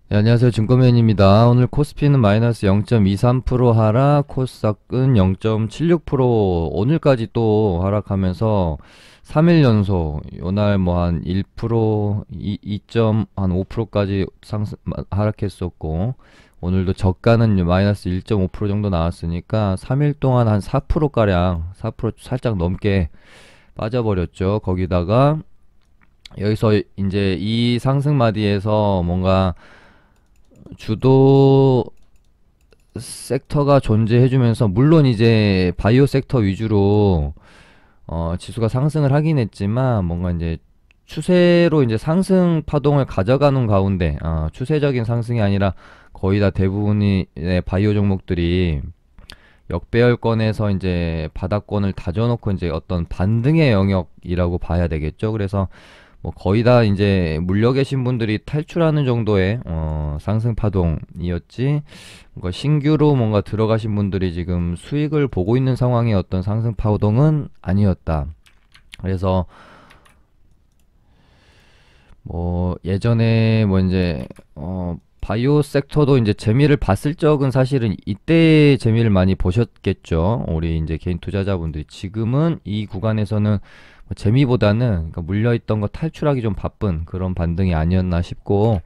네, 안녕하세요. 증권맨입니다. 오늘 코스피는 마이너스 0.23% 하락, 코스닥은 0.76% 오늘까지 또 하락하면서 3일 연속, 요날 뭐 한 1%, 2.5%까지 하락했었고, 오늘도 저가는 마이너스 1.5% 정도 나왔으니까 3일 동안 한 4%가량, 4% 살짝 넘게 빠져버렸죠. 거기다가 여기서 이제 이 상승마디에서 뭔가 주도 섹터가 존재해주면서 물론 이제 바이오 섹터 위주로 지수가 상승을 하긴 했지만 뭔가 이제 추세로 이제 상승 파동을 가져가는 가운데 추세적인 상승이 아니라 거의 다 대부분이 바이오 종목들이 역배열권에서 이제 바닥권을 다져놓고 이제 어떤 반등의 영역이라고 봐야 되겠죠. 그래서 뭐 거의 다 이제 물려 계신 분들이 탈출하는 정도의 상승 파동이었지, 뭔가 신규로 뭔가 들어가신 분들이 지금 수익을 보고 있는 상황의 어떤 상승 파동은 아니었다. 그래서 뭐 예전에 뭐 이제 바이오 섹터도 이제 재미를 봤을 적은 사실은 이때 재미를 많이 보셨겠죠. 우리 이제 개인 투자자분들이 지금은 이 구간에서는 뭐 재미보다는 그러니까 물려있던 거 탈출하기 좀 바쁜 그런 반등이 아니었나 싶고,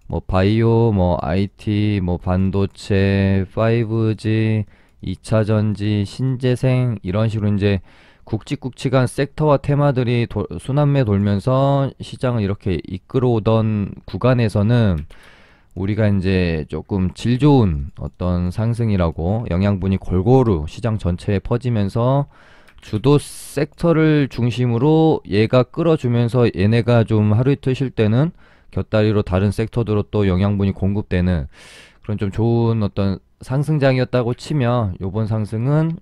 뭐 바이오, 뭐 IT, 뭐 반도체, 5G, 2차 전지, 신재생 이런 식으로 이제 굵직굵직한 섹터와 테마들이 순환매 돌면서 시장을 이렇게 이끌어오던 구간에서는 우리가 이제 조금 질 좋은 어떤 상승이라고 영양분이 골고루 시장 전체에 퍼지면서 주도 섹터를 중심으로 얘가 끌어주면서 얘네가 좀 하루 이틀 쉴 때는 곁다리로 다른 섹터들로 또 영양분이 공급되는 그런 좀 좋은 어떤 상승장이었다고 치면, 요번 상승은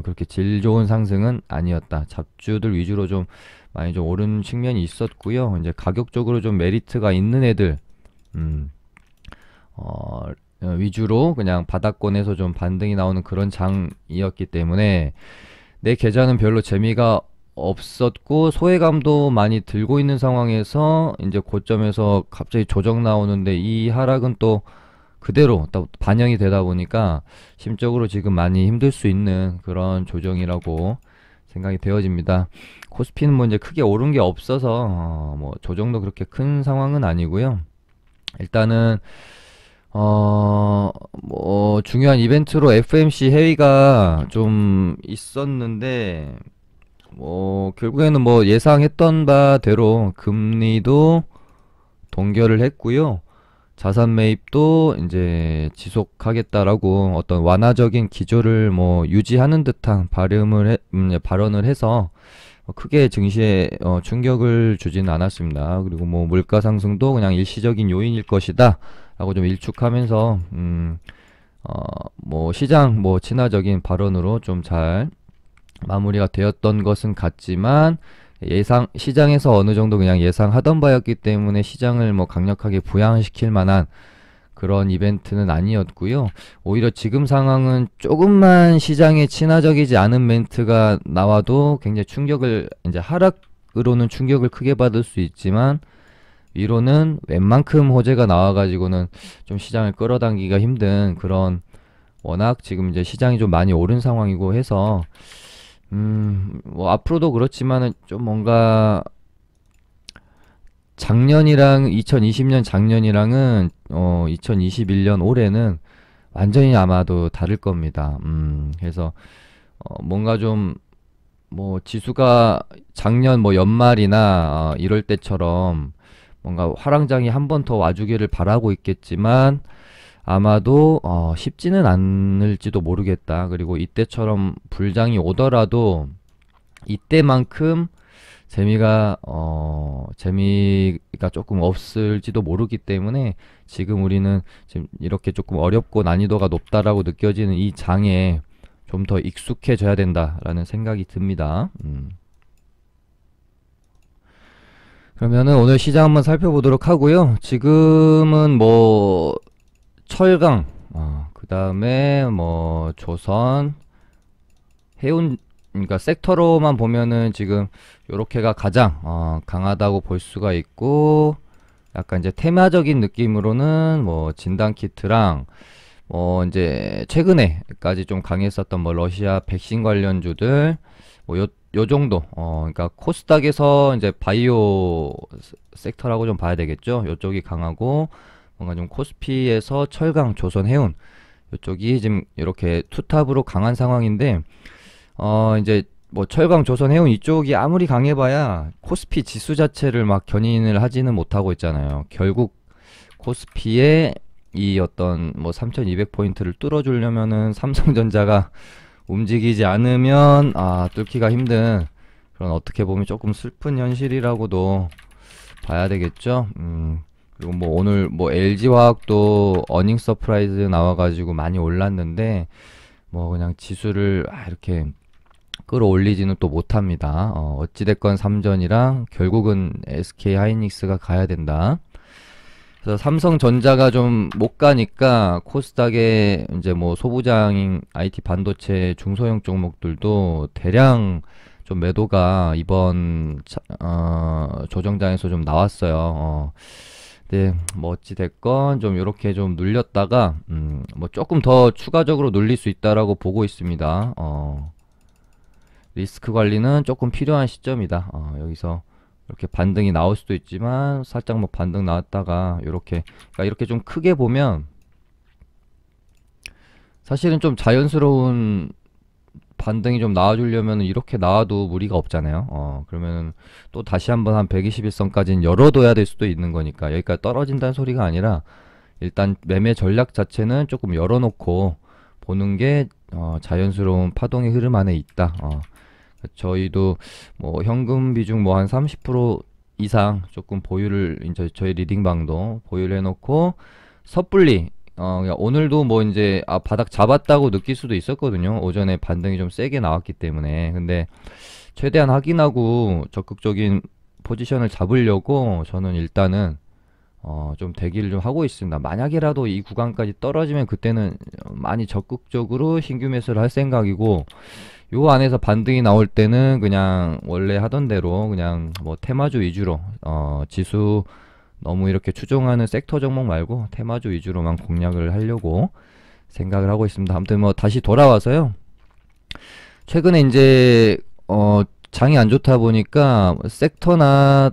그렇게 질 좋은 상승은 아니었다. 잡주들 위주로 좀 많이 좀 오른 측면이 있었고요. 이제 가격적으로 좀 메리트가 있는 애들 음, 위주로 그냥 바닥권에서 좀 반등이 나오는 그런 장이었기 때문에 내 계좌는 별로 재미가 없었고 소외감도 많이 들고 있는 상황에서 이제 고점에서 갑자기 조정 나오는데 이 하락은 또 그대로 또 반영이 되다 보니까 심적으로 지금 많이 힘들 수 있는 그런 조정이라고 생각이 되어집니다. 코스피는 뭐 이제 크게 오른 게 없어서 뭐 조정도 그렇게 큰 상황은 아니고요. 일단은 뭐 중요한 이벤트로 FMC 회의가 좀 있었는데 뭐 결국에는 뭐 예상했던 바대로 금리도 동결을 했고요. 자산 매입도 이제 지속하겠다라고 어떤 완화적인 기조를 뭐 유지하는 듯한 발언을 해서 크게 증시에 충격을 주지는 않았습니다. 그리고 뭐 물가 상승도 그냥 일시적인 요인일 것이다 라고 좀 일축하면서 뭐 시장 뭐 친화적인 발언으로 좀 잘 마무리가 되었던 것은 같지만, 시장에서 어느 정도 그냥 예상하던 바였기 때문에 시장을 뭐 강력하게 부양시킬 만한 그런 이벤트는 아니었고요. 오히려 지금 상황은 조금만 시장에 친화적이지 않은 멘트가 나와도 굉장히 충격을, 이제 하락으로는 충격을 크게 받을 수 있지만 위로는 웬만큼 호재가 나와가지고는 좀 시장을 끌어당기기가 힘든 그런, 워낙 지금 이제 시장이 좀 많이 오른 상황이고 해서 뭐 앞으로도 그렇지만은 좀 뭔가 작년이랑 2020년 작년이랑은 2021년 올해는 완전히 아마도 다를 겁니다. 그래서 뭔가 좀 뭐 지수가 작년 뭐 연말이나 이럴 때처럼 뭔가 화랑장이 한 번 더 와주기를 바라고 있겠지만 아마도 쉽지는 않을지도 모르겠다. 그리고 이때처럼 불장이 오더라도 이때만큼 재미가 조금 없을지도 모르기 때문에 지금 우리는 지금 이렇게 조금 어렵고 난이도가 높다라고 느껴지는 이 장에 좀 더 익숙해져야 된다라는 생각이 듭니다. 그러면은 오늘 시장 한번 살펴보도록 하고요. 지금은 뭐 철강, 그 다음에 뭐 조선, 해운, 그러니까 섹터로만 보면은 지금 요렇게가 가장 강하다고 볼 수가 있고, 약간 이제 테마적인 느낌으로는 뭐 진단키트랑 이제 최근에까지 좀 강했었던 뭐 러시아 백신 관련주들 뭐 요 정도. 그러니까 코스닥에서 이제 바이오 섹터라고 좀 봐야 되겠죠. 요쪽이 강하고 뭔가 좀 코스피에서 철강, 조선, 해운 요쪽이 지금 이렇게 투탑으로 강한 상황인데 이제 뭐 철강, 조선, 해운 이쪽이 아무리 강해봐야 코스피 지수 자체를 막 견인을 하지는 못하고 있잖아요. 결국 코스피에 이 어떤 뭐 3200포인트를 뚫어주려면은 삼성전자가 움직이지 않으면 뚫기가 힘든 그런 어떻게 보면 조금 슬픈 현실이라고도 봐야 되겠죠. 그리고 뭐 오늘 뭐 LG화학도 어닝 서프라이즈 나와가지고 많이 올랐는데 뭐 그냥 지수를 이렇게 끌어올리지는 또 못합니다. 어찌됐건 3전이랑 결국은 SK 하이닉스가 가야 된다. 그래서 삼성전자가 좀 못 가니까 코스닥에 이제 뭐 소부장인 IT 반도체 중소형 종목들도 대량 좀 매도가 이번 조정장에서 좀 나왔어요. 네, 뭐 어찌 됐건 좀 이렇게 좀 눌렸다가 뭐 조금 더 추가적으로 눌릴 수 있다라고 보고 있습니다. 리스크 관리는 조금 필요한 시점이다. 여기서 이렇게 반등이 나올 수도 있지만 살짝 뭐 반등 나왔다가 이렇게 그러니까 이렇게 좀 크게 보면 사실은 좀 자연스러운 반등이 좀 나와주려면 이렇게 나와도 무리가 없잖아요. 그러면 또 다시 한번 한 121선까지는 열어둬야 될 수도 있는 거니까 여기까지 떨어진다는 소리가 아니라 일단 매매 전략 자체는 조금 열어놓고 보는 게 자연스러운 파동의 흐름 안에 있다. 저희도 뭐 현금 비중 뭐 한 30% 이상 조금 보유를 이제 저희 리딩방도 보유를 해놓고 섣불리 그냥 오늘도 뭐 이제 바닥 잡았다고 느낄 수도 있었거든요. 오전에 반등이 좀 세게 나왔기 때문에. 근데 최대한 확인하고 적극적인 포지션을 잡으려고 저는 일단은 좀 대기를 좀 하고 있습니다. 만약이라도 이 구간까지 떨어지면 그때는 많이 적극적으로 신규 매수를 할 생각이고 요 안에서 반등이 나올 때는 그냥 원래 하던 대로 그냥 뭐 테마주 위주로 지수 너무 이렇게 추종하는 섹터 종목 말고 테마주 위주로만 공략을 하려고 생각을 하고 있습니다. 아무튼 뭐 다시 돌아와서요. 최근에 이제 장이 안 좋다 보니까 섹터나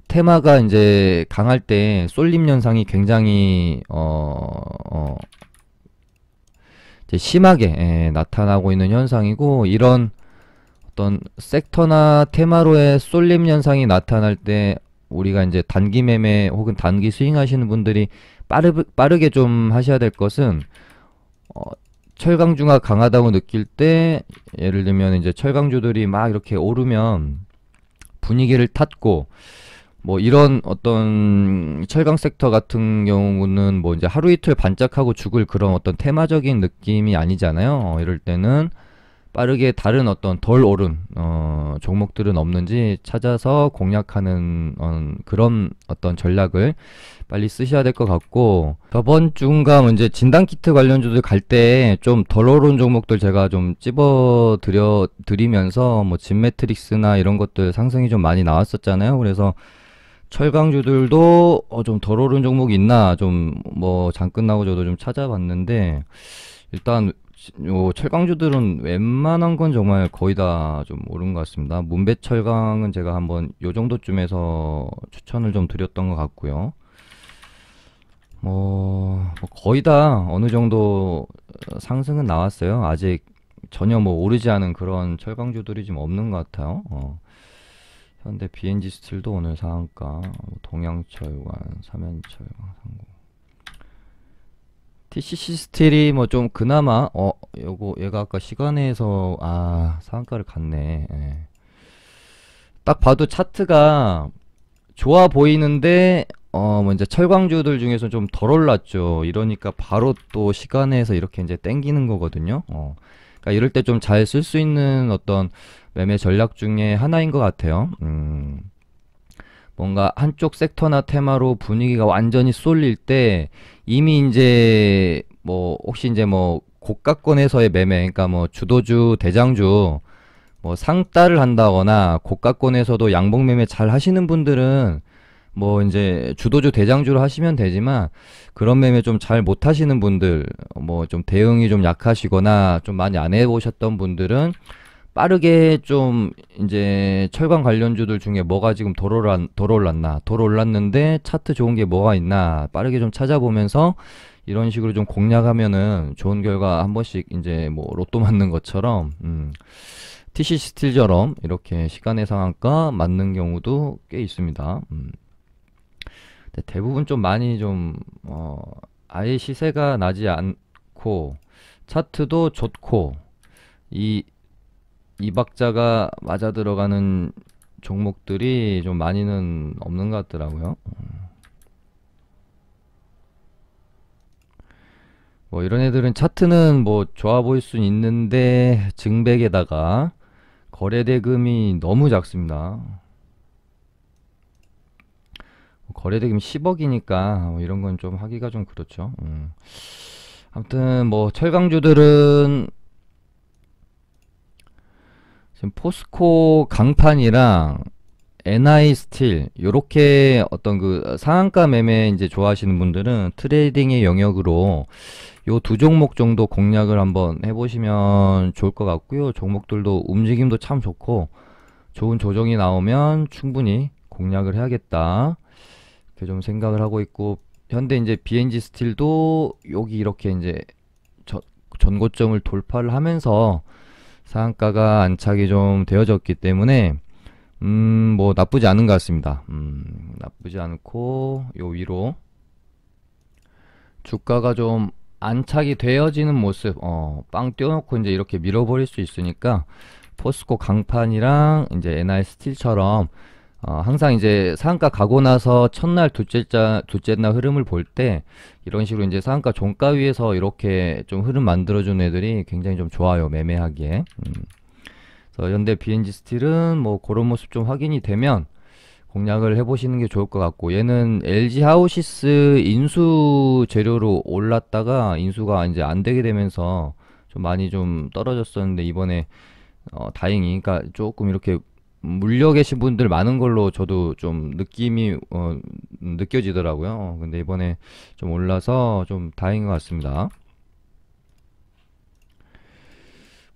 테마가 이제 강할 때 쏠림 현상이 굉장히 이제 심하게 나타나고 있는 현상이고 이런 어떤 섹터나 테마로의 쏠림 현상이 나타날 때 우리가 이제 단기 매매 혹은 단기 스윙 하시는 분들이 빠르게 좀 하셔야 될 것은 철강주가 강하다고 느낄 때 예를 들면 이제 철강주들이 막 이렇게 오르면 분위기를 탔고 뭐 이런 어떤 철강 섹터 같은 경우는 뭐 이제 하루 이틀 반짝하고 죽을 그런 어떤 테마적인 느낌이 아니잖아요. 이럴 때는 빠르게 다른 어떤 덜 오른 종목들은 없는지 찾아서 공략하는 그런 어떤 전략을 빨리 쓰셔야 될 것 같고 저번 주인가 이제 진단키트 관련주들 갈 때 좀 덜 오른 종목들 제가 좀 찝어 드리면서 뭐 진매트릭스나 이런 것들 상승이 좀 많이 나왔었잖아요. 그래서 철강주들도 좀 덜 오른 종목이 있나 좀 뭐 장 끝나고 저도 좀 찾아봤는데 일단 요 철강주들은 웬만한 건 정말 거의 다 좀 오른 것 같습니다. 문배철강은 제가 한번 요 정도쯤에서 추천을 좀 드렸던 것 같고요. 뭐 거의 다 어느 정도 상승은 나왔어요. 아직 전혀 뭐 오르지 않은 그런 철강주들이 좀 없는 것 같아요. 현대 BNG 스틸도 오늘 상한가, 동양철관, 삼연철강, 상고. TCC 스틸이 뭐 좀 그나마 얘가 아까 시간에서 상한가를 갔네. 예. 딱 봐도 차트가 좋아 보이는데 뭐 이제 철강주들 중에서 좀 덜 올랐죠. 이러니까 바로 또 시간에서 이렇게 이제 땡기는 거거든요. 그러니까 이럴 때 좀 잘 쓸 수 있는 어떤 매매 전략 중에 하나인 것 같아요. 뭔가 한쪽 섹터나 테마로 분위기가 완전히 쏠릴 때 이미 이제 뭐 혹시 이제 뭐 고가권에서의 매매, 그러니까 뭐 주도주, 대장주 뭐 상따를 한다거나 고가권에서도 양봉 매매 잘 하시는 분들은 뭐 이제 주도주 대장주로 하시면 되지만 그런 매매 좀 잘 못하시는 분들, 뭐 좀 대응이 좀 약하시거나 좀 많이 안 해보셨던 분들은 빠르게 좀 이제 철강 관련주들 중에 뭐가 지금 돌아올랐는데 차트 좋은 게 뭐가 있나 빠르게 좀 찾아보면서 이런 식으로 좀 공략하면은 좋은 결과 한 번씩 이제 뭐 로또 맞는 것처럼 TC 스틸처럼 이렇게 시간의 상한가 맞는 경우도 꽤 있습니다. 근데 대부분 좀 많이 좀 아예 시세가 나지 않고 차트도 좋고 이 박자가 맞아 들어가는 종목들이 좀 많이는 없는 것 같더라고요. 뭐 이런 애들은 차트는 뭐 좋아 보일 수는 있는데 증백에다가 거래 대금이 너무 작습니다. 거래 대금 10억이니까 이런 건 좀 하기가 좀 그렇죠. 아무튼 뭐 철강주들은 지금 포스코 강판이랑 NI 스틸 요렇게 어떤 그 상한가 매매 이제 좋아하시는 분들은 트레이딩의 영역으로 요 두 종목 정도 공략을 한번 해보시면 좋을 것 같고요. 종목들도 움직임도 참 좋고 좋은 조정이 나오면 충분히 공략을 해야겠다. 이렇게 좀 생각을 하고 있고 현대 이제 BNG 스틸도 여기 이렇게 이제 전고점을 돌파를 하면서 상한가가 안착이 좀 되어졌기 때문에 뭐 나쁘지 않은 것 같습니다. 나쁘지 않고 요 위로 주가가 좀 안착이 되어지는 모습 빵 띄워놓고 이제 이렇게 밀어버릴 수 있으니까 포스코 강판이랑 이제 NI 스틸처럼 항상 이제 상한가 가고 나서 첫날 둘째 날 흐름을 볼 때 이런 식으로 이제 상한가 종가 위에서 이렇게 좀 흐름 만들어주는 애들이 굉장히 좀 좋아요, 매매하기에. 그래서 현대 BNG 스틸은 뭐 그런 모습 좀 확인이 되면 공략을 해보시는 게 좋을 것 같고, 얘는 LG 하우시스 인수 재료로 올랐다가 인수가 이제 안 되게 되면서 좀 많이 좀 떨어졌었는데 이번에 다행히 그러니까 조금 이렇게 물려 계신 분들 많은 걸로 저도 좀 느낌이 느껴지더라고요. 근데 이번에 좀 올라서 좀 다행인 것 같습니다.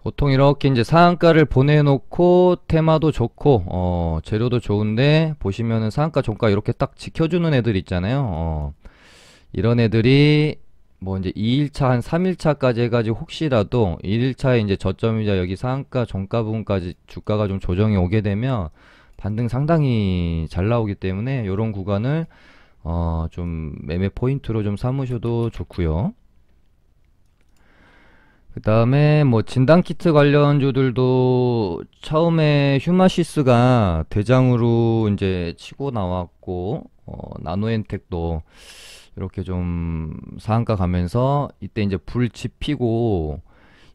보통 이렇게 이제 상한가를 보내놓고 테마도 좋고 재료도 좋은데 보시면은 상한가 종가 이렇게 딱 지켜주는 애들 있잖아요. 이런 애들이 뭐 이제 2일차 한 3일차까지 해가지고 혹시라도 1일차에 이제 저점이자 여기 상한가 종가 부분까지 주가가 좀 조정이 오게 되면 반등 상당히 잘 나오기 때문에 이런 구간을 좀 매매 포인트로 좀 삼으셔도 좋고요. 그 다음에 뭐 진단키트 관련주들도 처음에 휴마시스가 대장으로 이제 치고 나왔고 나노엔텍도 이렇게 좀 상한가 가면서 이때 이제 불 지피고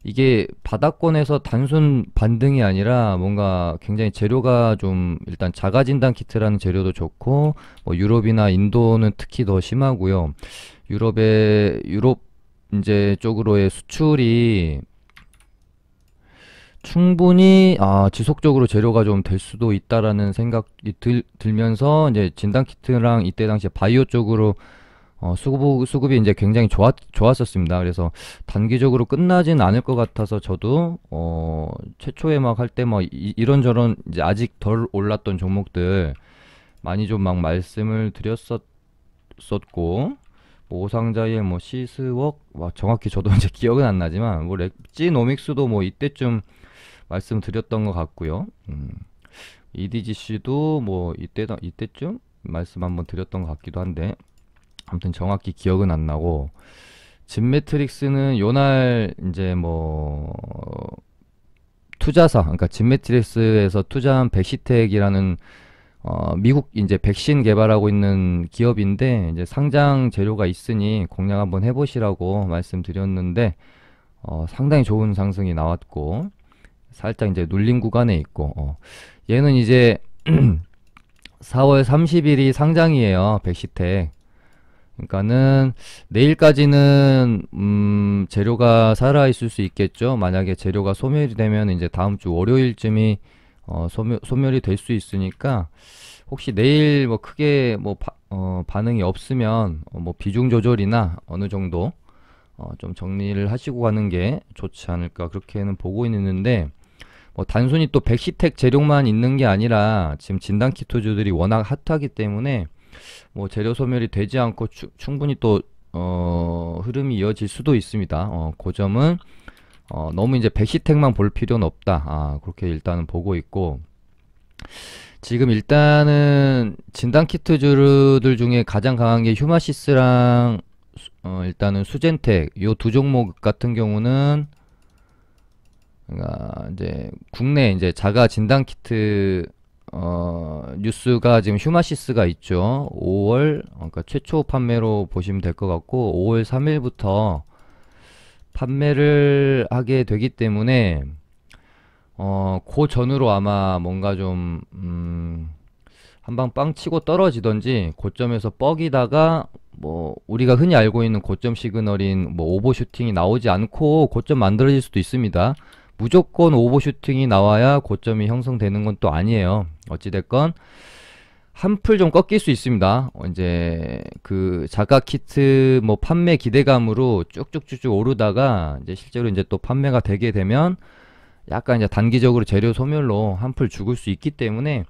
이게 바닥권에서 단순 반등이 아니라 뭔가 굉장히 재료가 좀 일단 자가 진단 키트라는 재료도 좋고 뭐 유럽이나 인도는 특히 더 심하고요. 유럽 이제 쪽으로의 수출이 충분히 지속적으로 재료가 좀 될 수도 있다라는 생각이 들면서 이제 진단 키트랑 이때 당시에 바이오 쪽으로 수급이 이제 굉장히 좋았었습니다. 그래서 단기적으로 끝나진 않을 것 같아서 저도 최초에 막 할 때 막 이런저런 이제 아직 덜 올랐던 종목들 많이 좀 막 말씀을 드렸었고 뭐 오상자일 뭐 시스웍 정확히 저도 이제 기억은 안 나지만 뭐 렉지노믹스도 뭐 이때쯤 말씀드렸던 것 같고요. EDGC도 뭐 이때쯤 말씀 한번 드렸던 것 같기도 한데 아무튼 정확히 기억은 안 나고 진매트릭스는 요날 이제 뭐 투자사 그러니까 진매트릭스에서 투자한 백시텍이라는 미국 이제 백신 개발하고 있는 기업인데 이제 상장 재료가 있으니 공략 한번 해보시라고 말씀드렸는데 상당히 좋은 상승이 나왔고 살짝 이제 눌림 구간에 있고 얘는 이제 4월 30일이 상장이에요. 백시텍. 그러니까는 내일까지는 재료가 살아 있을 수 있겠죠. 만약에 재료가 소멸이 되면 이제 다음 주 월요일쯤이 소멸이 될 수 있으니까 혹시 내일 뭐 크게 뭐 반응이 없으면 뭐 비중 조절이나 어느 정도 좀 정리를 하시고 가는 게 좋지 않을까 그렇게는 보고 있는데, 뭐 단순히 또 백시텍 재료만 있는 게 아니라 지금 진단키트주들이 워낙 핫하기 때문에 뭐 재료 소멸이 되지 않고 충분히 또 흐름이 이어질 수도 있습니다. 그 점은 너무 이제 백시텍만 볼 필요는 없다. 그렇게 일단은 보고 있고, 지금 일단은 진단키트주들 중에 가장 강한 게 휴마시스랑 일단은 수젠텍 요 두 종목 같은 경우는, 그러니까 이제 국내 이제 자가 진단 키트 뉴스가 지금 휴마시스가 있죠. 5월 그러니까 최초 판매로 보시면 될 것 같고, 5월 3일부터 판매를 하게 되기 때문에 그 전으로 아마 뭔가 좀 한방 빵 치고 떨어지던지 고점에서 뻑이다가 뭐 우리가 흔히 알고 있는 고점 시그널인 뭐 오버슈팅이 나오지 않고 고점 만들어질 수도 있습니다. 무조건 오버슈팅이 나와야 고점이 형성되는 건 또 아니에요. 어찌됐건 한풀 좀 꺾일 수 있습니다. 이제 그 자가 키트 뭐 판매 기대감으로 쭉쭉쭉쭉 오르다가 이제 실제로 이제 또 판매가 되게 되면 약간 이제 단기적으로 재료 소멸로 한풀 죽을 수 있기 때문에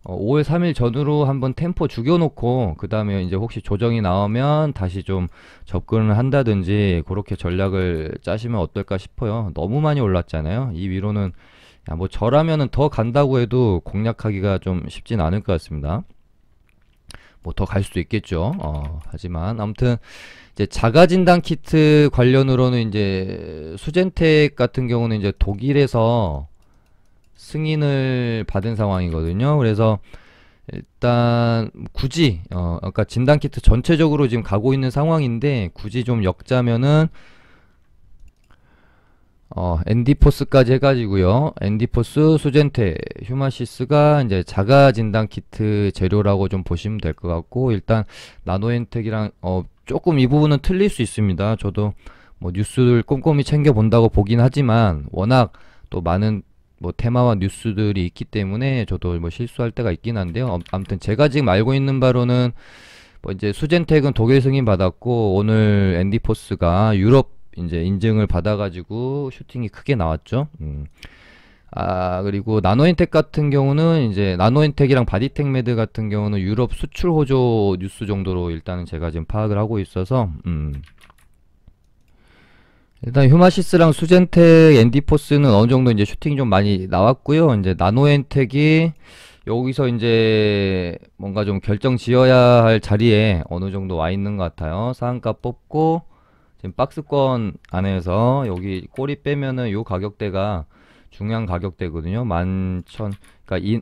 5월 3일 전후로 한번 템포 죽여놓고 그 다음에 이제 혹시 조정이 나오면 다시 좀 접근을 한다든지 그렇게 전략을 짜시면 어떨까 싶어요. 너무 많이 올랐잖아요. 이 위로는 뭐 저라면은 더 간다고 해도 공략하기가 좀 쉽진 않을 것 같습니다. 뭐 더 갈 수도 있겠죠. 하지만 아무튼 이제 자가진단 키트 관련으로는 이제 수젠텍 같은 경우는 이제 독일에서 승인을 받은 상황이거든요. 그래서 일단 굳이 아까 진단 키트 전체적으로 지금 가고 있는 상황인데, 굳이 좀 역자면은 엔디포스까지 해가지고요. 엔디포스, 수젠테, 휴마시스가 이제 자가 진단 키트 재료라고 좀 보시면 될 것 같고, 일단 나노엔텍이랑 조금 이 부분은 틀릴 수 있습니다. 저도 뭐 뉴스를 꼼꼼히 챙겨 본다고 보긴 하지만 워낙 또 많은 뭐 테마와 뉴스들이 있기 때문에 저도 뭐 실수할 때가 있긴 한데요. 아무튼 제가 지금 알고 있는 바로는 뭐 이제 수젠텍은 독일 승인 받았고, 오늘 엔디포스가 유럽 이제 인증을 받아가지고 슈팅이 크게 나왔죠. 그리고 나노인텍 같은 경우는 이제 나노인텍이랑 바디텍메드 같은 경우는 유럽 수출 호조 뉴스 정도로 일단은 제가 지금 파악을 하고 있어서 일단 휴마시스랑 수젠텍, 엔디포스는 어느 정도 이제 슈팅이 좀 많이 나왔고요. 이제 나노엔텍이 여기서 이제 뭔가 좀 결정 지어야 할 자리에 어느 정도 와 있는 것 같아요. 상한가 뽑고 지금 박스권 안에서 여기 꼬리 빼면은 요 가격대가 중요한 가격대거든요. 11,000. 그러니까 이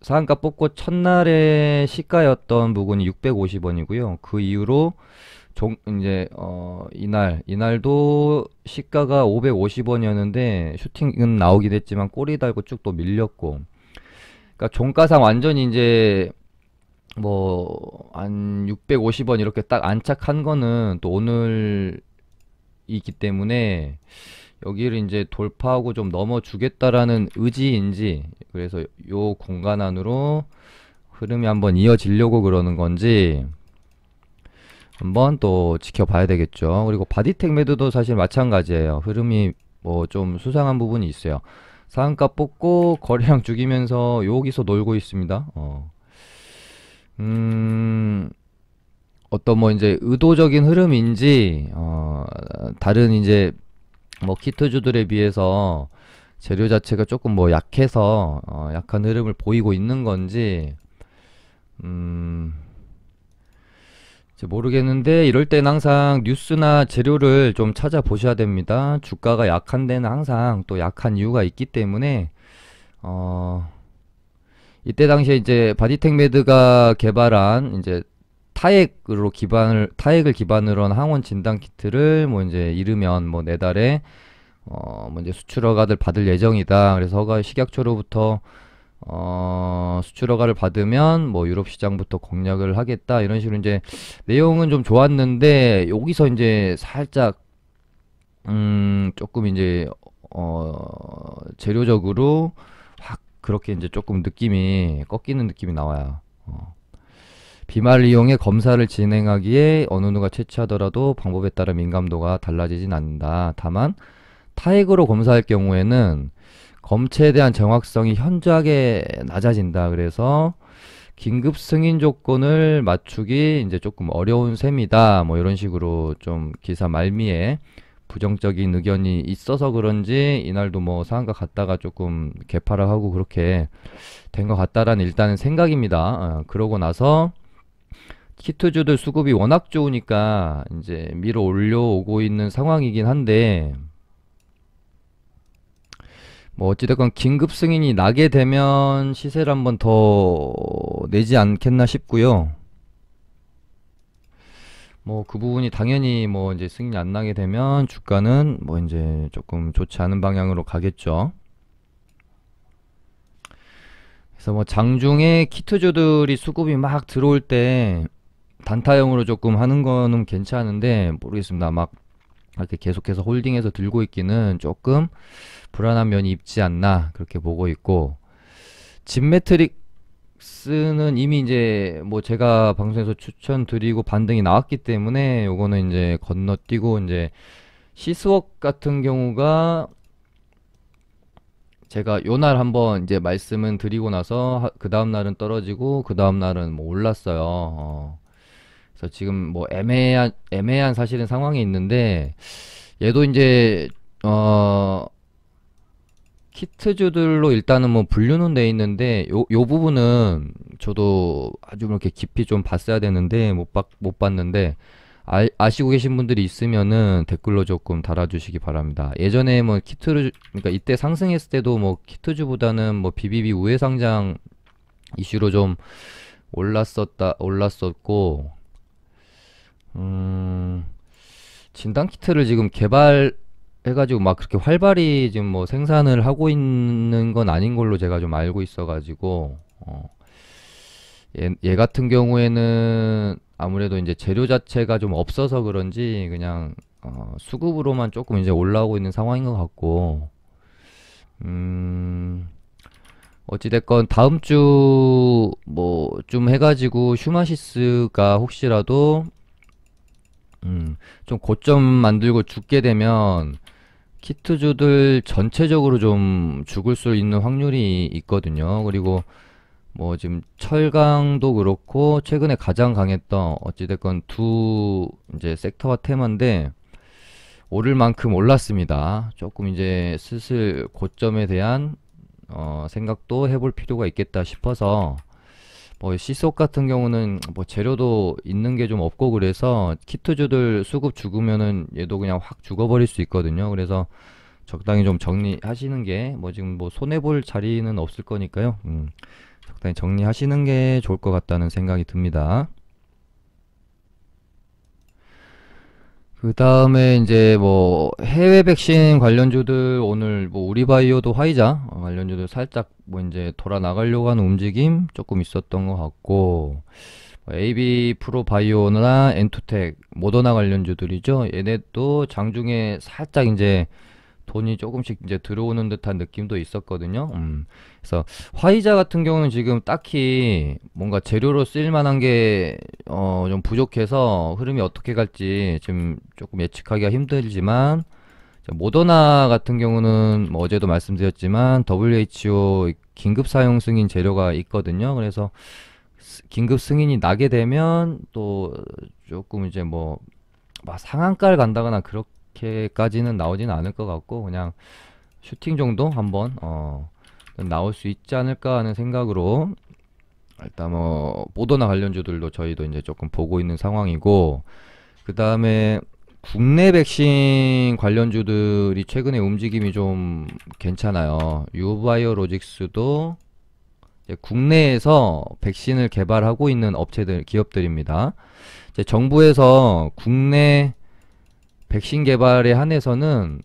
상한가 뽑고 첫날에 시가였던 부분이 650원이고요. 그 이후로 이제 이날도 시가가 550원이었는데 슈팅은 나오긴 했지만 꼬리 달고 쭉 또 밀렸고, 그러니까 종가상 완전히 이제 뭐 한 650원 이렇게 딱 안착한 거는 또 오늘이기 때문에 여기를 이제 돌파하고 좀 넘어주겠다라는 의지인지, 그래서 요 공간 안으로 흐름이 한번 이어지려고 그러는 건지 한번 또 지켜봐야 되겠죠. 그리고 바디텍 매드도 사실 마찬가지예요. 흐름이 뭐 좀 수상한 부분이 있어요. 상한가 뽑고 거래량 죽이면서 여기서 놀고 있습니다. 어떤 뭐 이제 의도적인 흐름인지 다른 이제 뭐 키트주들에 비해서 재료 자체가 조금 뭐 약해서 약한 흐름을 보이고 있는 건지 모르겠는데, 이럴 땐 항상 뉴스나 재료를 좀 찾아보셔야 됩니다. 주가가 약한 데는 항상 또 약한 이유가 있기 때문에 이때 당시에 이제 바디텍메드가 개발한 이제 타액을 기반으로 한 항원 진단 키트를 뭐 이제 이르면 뭐 내달에 뭐 이제 수출 허가를 받을 예정이다. 그래서 허가 식약처로부터 수출 허가를 받으면 뭐 유럽 시장부터 공략을 하겠다, 이런 식으로 이제 내용은 좀 좋았는데, 여기서 이제 살짝 조금 이제 재료적으로 확 그렇게 이제 조금 느낌이 꺾이는 느낌이 나와요. 비말을 이용해 검사를 진행하기에 어느 누가 채취하더라도 방법에 따라 민감도가 달라지진 않는다. 다만 타액으로 검사할 경우에는 검체에 대한 정확성이 현저하게 낮아진다. 그래서 긴급 승인 조건을 맞추기 이제 조금 어려운 셈이다. 뭐 이런 식으로 좀 기사 말미에 부정적인 의견이 있어서 그런지 이날도 뭐 상한가 갔다가 조금 개파락하고 그렇게 된 것 같다라는 일단은 생각입니다. 그러고 나서 키트주들 수급이 워낙 좋으니까 이제 밀어 올려오고 있는 상황이긴 한데 뭐 어찌됐건 긴급 승인이 나게 되면 시세를 한번 더 내지 않겠나 싶고요. 뭐 그 부분이 당연히 뭐 이제 승인이 안 나게 되면 주가는 뭐 이제 조금 좋지 않은 방향으로 가겠죠. 그래서 뭐 장중에 키트주들이 수급이 막 들어올 때 단타형으로 조금 하는 거는 괜찮은데 모르겠습니다. 막 이렇게 계속해서 홀딩해서 들고 있기는 조금 불안한 면이 있지 않나 그렇게 보고 있고 진 매트릭스는 이미 이제 뭐 제가 방송에서 추천드리고 반등이 나왔기 때문에 요거는 이제 건너뛰고 이제 시스웍 같은 경우가 제가 요날 한번 이제 말씀은 드리고 나서 그 다음 날은 떨어지고 그 다음 날은 뭐 올랐어요. 그래서 지금 뭐 애매한 사실은 상황이 있는데 얘도 이제 어 키트주들로 일단은 뭐 분류는 돼 있는데 요 부분은 저도 아주 이렇게 깊이 좀 봤어야 되는데 못 봤는데 아시고 계신 분들이 있으면은 댓글로 조금 달아주시기 바랍니다. 예전에 뭐 키트주 그러니까 이때 상승했을 때도 뭐 키트주보다는 뭐 BBB 우회상장 이슈로 좀 올랐었고 진단 키트를 지금 개발해가지고 막 그렇게 활발히 지금 뭐 생산을 하고 있는 건 아닌 걸로 제가 좀 알고 있어가지고 얘 같은 경우에는 아무래도 이제 재료 자체가 좀 없어서 그런지 그냥 수급으로만 조금 이제 올라오고 있는 상황인 것 같고 어찌됐건 다음 주 뭐 좀 해가지고 슈마시스가 혹시라도 좀 고점 만들고 죽게 되면 키트주들 전체적으로 좀 죽을 수 있는 확률이 있거든요. 그리고 뭐 지금 철강도 그렇고 최근에 가장 강했던 어찌됐건 두 이제 섹터와 테마인데 오를 만큼 올랐습니다. 조금 이제 슬슬 고점에 대한 생각도 해볼 필요가 있겠다 싶어서 뭐 시속 같은 경우는 뭐 재료도 있는 게 좀 없고 그래서 키트주들 수급 죽으면은 얘도 그냥 확 죽어버릴 수 있거든요. 그래서 적당히 좀 정리하시는 게 뭐 지금 뭐 손해볼 자리는 없을 거니까요. 적당히 정리하시는 게 좋을 것 같다는 생각이 듭니다. 그 다음에 이제 뭐 해외 백신 관련주들 오늘 뭐 우리바이오도 화이자 관련주들 살짝 뭐 이제 돌아 나가려고 하는 움직임 조금 있었던 것 같고 AB 프로바이오나 엔투텍 모더나 관련주들이죠. 얘네도 장중에 살짝 이제 돈이 조금씩 이제 들어오는 듯한 느낌도 있었거든요. 그래서 화이자 같은 경우는 지금 딱히 뭔가 재료로 쓰일 만한 게 좀 부족해서 흐름이 어떻게 갈지 지금 조금 예측하기가 힘들지만 모더나 같은 경우는 뭐 어제도 말씀드렸지만 WHO 긴급 사용 승인 재료가 있거든요. 그래서 긴급 승인이 나게 되면 또 조금 이제 뭐 막 상한가를 간다거나 그렇게까지는 나오지는 않을 것 같고 그냥 슈팅 정도 한번 나올 수 있지 않을까 하는 생각으로 일단 뭐 모더나 관련주들도 저희도 이제 조금 보고 있는 상황이고 그 다음에 국내 백신 관련주들이 최근에 움직임이 좀 괜찮아요. 유바이오로직스도 국내에서 백신을 개발하고 있는 기업들입니다. 이제 정부에서 국내 백신 개발에 한해서는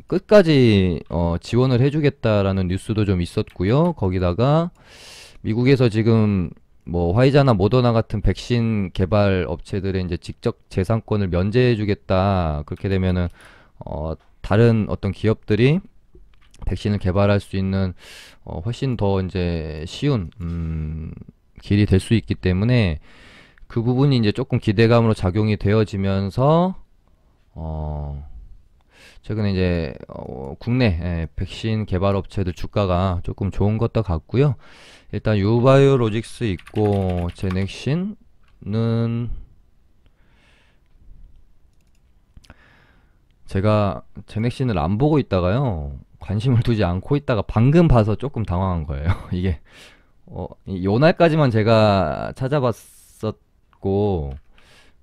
끝까지 지원을 해주겠다라는 뉴스도 좀 있었고요. 거기다가 미국에서 지금 뭐 화이자나 모더나 같은 백신 개발 업체들의 이제 직접 재산권을 면제해주겠다. 그렇게 되면은 다른 어떤 기업들이 백신을 개발할 수 있는 훨씬 더 이제 쉬운 길이 될 수 있기 때문에 그 부분이 이제 조금 기대감으로 작용이 되어지면서 어, 최근에 이제 국내 백신 개발 업체들 주가가 조금 좋은 것도 같고요. 일단 유바이오로직스 있고 제넥신은 제가 제넥신을 안 보고 있다가요. 관심을 두지 않고 있다가 방금 봐서 조금 당황한 거예요. 이게 요 날까지만 제가 찾아봤었고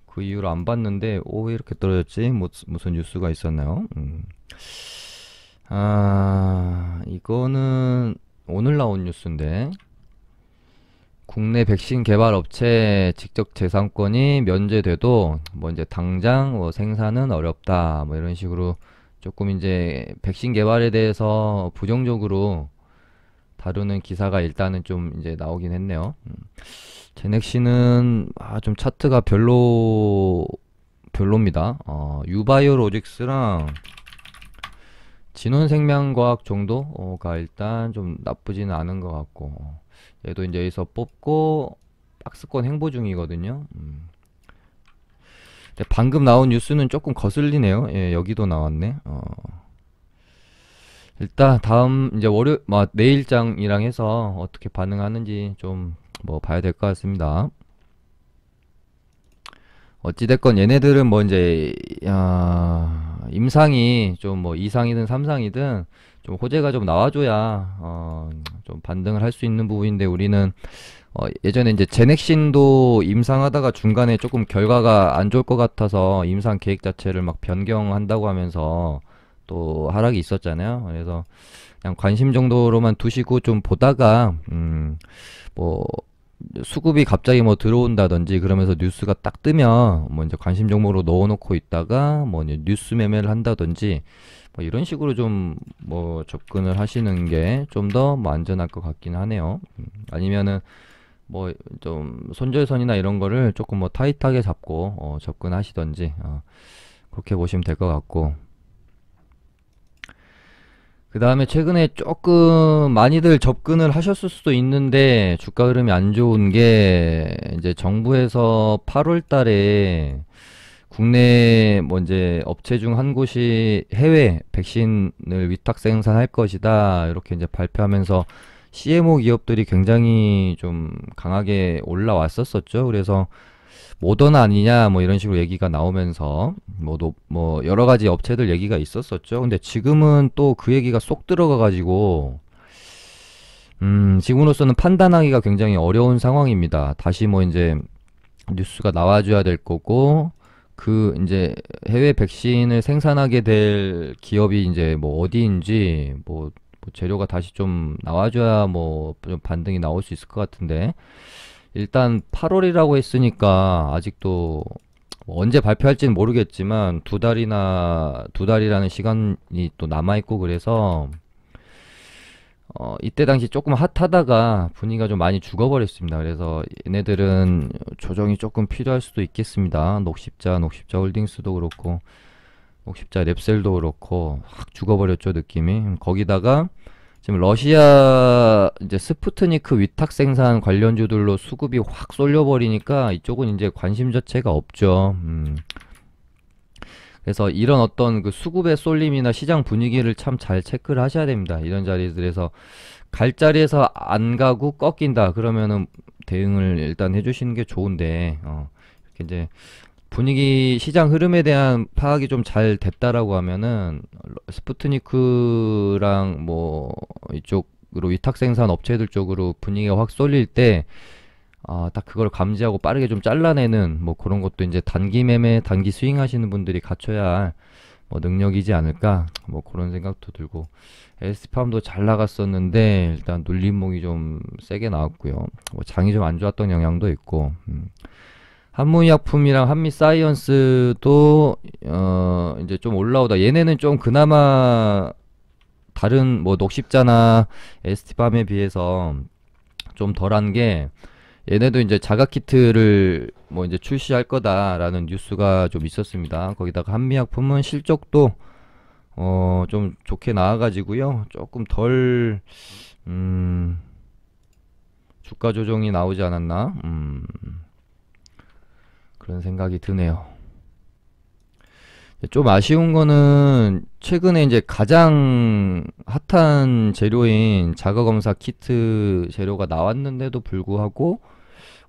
그 이후로 안 봤는데 왜 이렇게 떨어졌지? 무슨 뉴스가 있었나요? 이거는 오늘 나온 뉴스인데 국내 백신 개발 업체 직접 재산권이 면제돼도 뭐 이제 당장 뭐 생산은 어렵다 뭐 이런 식으로 조금 이제 백신 개발에 대해서 부정적으로 다루는 기사가 일단은 좀 이제 나오긴 했네요. 제넥시는 좀 차트가 별로입니다. 유바이오로직스랑 진원생명과학 정도가 일단 좀 나쁘지는 않은 것 같고 얘도 이제 여기서 뽑고 박스권 행보 중이거든요. 근데 방금 나온 뉴스는 조금 거슬리네요. 예, 여기도 나왔네. 일단 다음 이제 내일장이랑 해서 어떻게 반응하는지 좀 뭐 봐야 될 것 같습니다. 어찌됐건 얘네들은 뭐 이제 임상이 좀 뭐 2상이든 3상이든 좀 호재가 좀 나와줘야 좀 반등을 할 수 있는 부분인데 우리는 예전에 이제 제넥신도 임상하다가 중간에 조금 결과가 안 좋을 것 같아서 임상 계획 자체를 막 변경한다고 하면서 또 하락이 있었잖아요. 그래서 그냥 관심 정도로만 두시고 좀 보다가 뭐 수급이 갑자기 뭐 들어온다든지 그러면서 뉴스가 딱 뜨면 뭐 이제 관심 종목으로 넣어놓고 있다가 뭐 이제 뉴스 매매를 한다든지 뭐 이런 식으로 좀 뭐 접근을 하시는 게 좀 더 뭐 안전할 것 같긴 하네요. 아니면은 뭐 좀 손절선이나 이런 거를 조금 뭐 타이트하게 잡고 접근하시던지 그렇게 보시면 될 것 같고 그 다음에 최근에 조금 많이들 접근을 하셨을 수도 있는데 주가 흐름이 안 좋은 게 이제 정부에서 8월 달에 국내 뭐 이제 업체 중 한 곳이 해외 백신을 위탁 생산할 것이다 이렇게 이제 발표하면서 CMO 기업들이 굉장히 좀 강하게 올라왔었었죠. 그래서 모더나 아니냐 뭐 이런 식으로 얘기가 나오면서 뭐 여러 가지 업체들 얘기가 있었었죠. 근데 지금은 또 그 얘기가 쏙 들어가 가지고 지금으로서는 판단하기가 굉장히 어려운 상황입니다. 다시 뭐 이제 뉴스가 나와줘야 될 거고 그 이제 해외 백신을 생산하게 될 기업이 이제 뭐 어디인지 뭐 재료가 다시 좀 나와줘야 뭐 좀 반등이 나올 수 있을 것 같은데 일단 8월이라고 했으니까 아직도 뭐 언제 발표할지는 모르겠지만 두 달이라는 시간이 또 남아 있고 그래서 이때 당시 조금 핫하다가 분위기가 좀 많이 죽어버렸습니다. 그래서 얘네들은 조정이 조금 필요할 수도 있겠습니다. 녹십자 홀딩스도 그렇고 녹십자 랩셀도 그렇고 확 죽어버렸죠 느낌이. 거기다가 지금 러시아 이제 스푸트니크 위탁 생산 관련주들로 수급이 확 쏠려버리니까 이쪽은 이제 관심 자체가 없죠. 그래서 이런 어떤 그 수급의 쏠림이나 시장 분위기를 참 잘 체크를 하셔야 됩니다. 이런 자리들에서 갈 자리에서 안 가고 꺾인다 그러면은 대응을 일단 해주시는 게 좋은데 이렇게 이제 분위기 시장 흐름에 대한 파악이 좀 잘 됐다라고 하면은 스푸트니크랑 뭐 이쪽으로 위탁 생산 업체들 쪽으로 분위기가 확 쏠릴 때 딱 그걸 감지하고 빠르게 좀 잘라내는 뭐 그런 것도 이제 단기 매매, 단기 스윙 하시는 분들이 갖춰야 할 뭐 능력이지 않을까 뭐 그런 생각도 들고 SP팜도 잘 나갔었는데 일단 눌림목이 좀 세게 나왔고요. 뭐 장이 좀 안 좋았던 영향도 있고 한무의약품이랑 한미사이언스도 이제 좀 올라오다 얘네는 좀 그나마 다른 뭐 녹십자나 ST팜에 비해서 좀 덜한 게 얘네도 이제 자가 키트를 뭐 이제 출시할 거다라는 뉴스가 좀 있었습니다. 거기다가 한미약품은 실적도 좀 좋게 나와가지고요. 조금 덜 주가 조정이 나오지 않았나? 그런 생각이 드네요. 좀 아쉬운 거는 최근에 이제 가장 핫한 재료인 자가검사 키트 재료가 나왔는데도 불구하고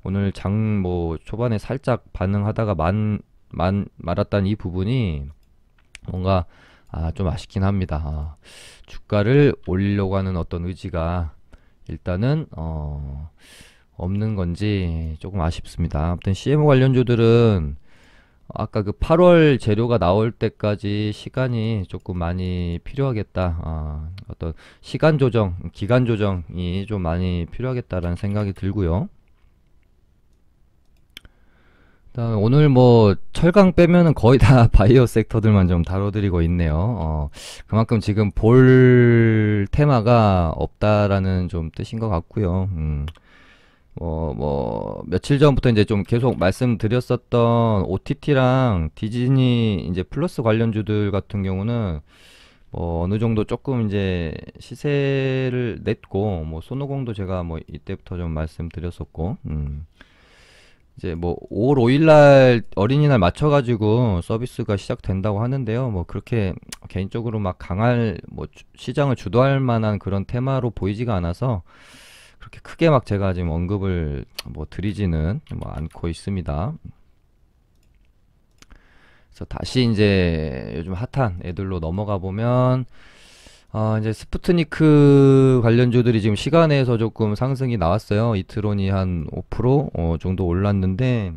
오늘 장 뭐 초반에 살짝 반응하다가 말았다는 이 부분이 뭔가 좀 아쉽긴 합니다. 주가를 올리려고 하는 어떤 의지가 일단은 없는 건지 조금 아쉽습니다. 아무튼 CMO 관련주들은 아까 그 8월 재료가 나올 때까지 시간이 조금 많이 필요하겠다. 어떤 시간 조정, 기간 조정이 좀 많이 필요하겠다라는 생각이 들고요. 그다음에 오늘 뭐 철강 빼면은 거의 다 바이오 섹터들만 좀 다뤄드리고 있네요. 그만큼 지금 볼 테마가 없다라는 좀 뜻인 것 같고요. 며칠 전부터 이제 좀 계속 말씀드렸었던 OTT랑 디즈니 이제 플러스 관련주들 같은 경우는 뭐 어느 정도 조금 이제 시세를 냈고, 뭐 손오공도 제가 뭐 이때부터 좀 말씀드렸었고, 이제 뭐 5월 5일날 어린이날 맞춰가지고 서비스가 시작된다고 하는데요. 뭐 그렇게 개인적으로 막 강할 뭐 시장을 주도할 만한 그런 테마로 보이지가 않아서 그렇게 크게 막 제가 지금 언급을 뭐 드리지는 뭐 않고 있습니다. 그래서 다시 이제 요즘 핫한 애들로 넘어가 보면 이제 스푸트니크 관련주들이 지금 시간에서 조금 상승이 나왔어요. 이트론이 한 5% 정도 올랐는데,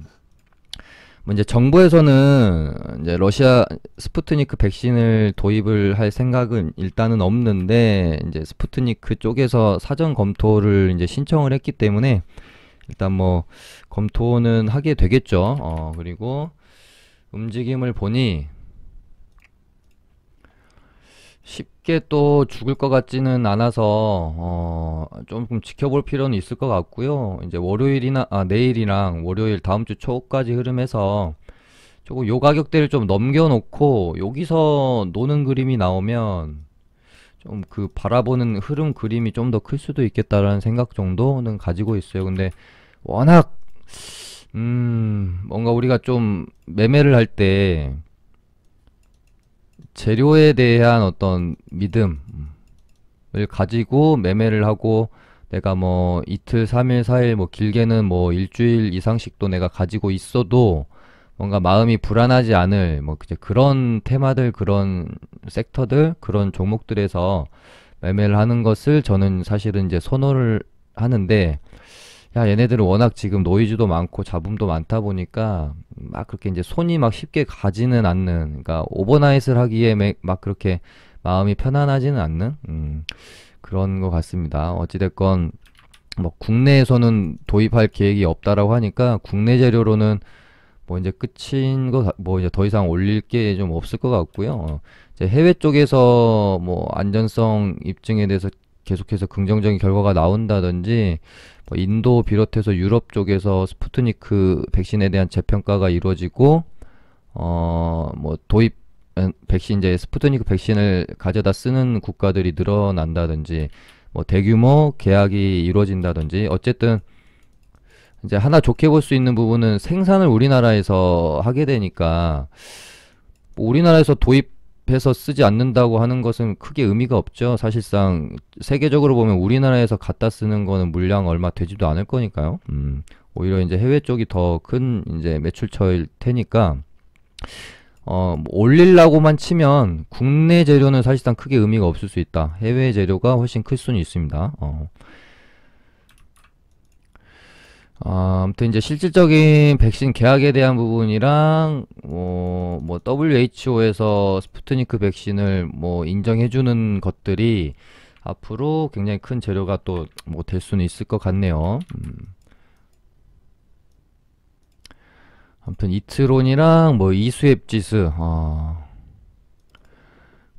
뭐 이제 정부에서는 이제 러시아 스푸트니크 백신을 도입을 할 생각은 일단은 없는데, 이제 스푸트니크 쪽에서 사전 검토를 이제 신청을 했기 때문에 일단 뭐 검토는 하게 되겠죠. 그리고 움직임을 보니 쉽게 또 죽을 것 같지는 않아서 조금 지켜볼 필요는 있을 것 같고요. 이제 월요일이나 내일이랑 월요일 다음 주 초까지 흐름에서 조금 요 가격대를 좀 넘겨놓고 여기서 노는 그림이 나오면 좀 그 바라보는 흐름 그림이 좀 더 클 수도 있겠다라는 생각 정도는 가지고 있어요. 근데 워낙 뭔가 우리가 좀 매매를 할때 재료에 대한 어떤 믿음을 가지고 매매를 하고, 내가 뭐 이틀, 3일, 4일, 뭐 길게는 뭐 일주일 이상씩도 내가 가지고 있어도 뭔가 마음이 불안하지 않을 뭐 이제 그런 테마들, 그런 섹터들, 그런 종목들에서 매매를 하는 것을 저는 사실은 이제 선호를 하는데, 야, 얘네들은 워낙 지금 노이즈도 많고 잡음도 많다 보니까 막 그렇게 이제 손이 막 쉽게 가지는 않는, 그러니까 오버나잇을 하기에 막 그렇게 마음이 편안하지는 않는 그런 것 같습니다. 어찌됐건 뭐 국내에서는 도입할 계획이 없다라고 하니까 국내 재료로는 뭐 이제 끝인 뭐 이제 더 이상 올릴 게 좀 없을 것 같고요. 이제 해외 쪽에서 뭐 안전성 입증에 대해서 계속해서 긍정적인 결과가 나온다든지, 뭐 인도 비롯해서 유럽 쪽에서 스푸트니크 백신에 대한 재평가가 이루어지고, 뭐 도입 백신, 이제 스푸트니크 백신을 가져다 쓰는 국가들이 늘어난다든지, 뭐 대규모 계약이 이루어진다든지, 어쨌든 이제 하나 좋게 볼 수 있는 부분은 생산을 우리나라에서 하게 되니까, 뭐 우리나라에서 도입해서 쓰지 않는다고 하는 것은 크게 의미가 없죠. 사실상 세계적으로 보면 우리나라에서 갖다 쓰는 거는 물량 얼마 되지도 않을 거니까요. 오히려 이제 해외 쪽이 더 큰 이제 매출처일 테니까, 뭐 올리려고만 치면 국내 재료는 사실상 크게 의미가 없을 수 있다. 해외 재료가 훨씬 클 수는 있습니다. 아무튼 이제 실질적인 백신 계약에 대한 부분이랑 뭐 WHO에서 스푸트니크 백신을 뭐 인정해주는 것들이 앞으로 굉장히 큰 재료가 또 뭐 될 수는 있을 것 같네요. 아무튼 이트론이랑 뭐 이수앱 지수,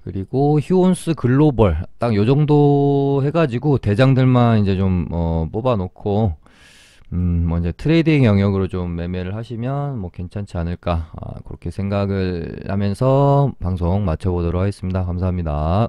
그리고 휴온스 글로벌 딱 요 정도 해가지고 대장들만 이제 좀 뽑아 놓고 뭐 이제 트레이딩 영역으로 좀 매매를 하시면 뭐 괜찮지 않을까, 그렇게 생각을 하면서 방송 마쳐보도록 하겠습니다. 감사합니다.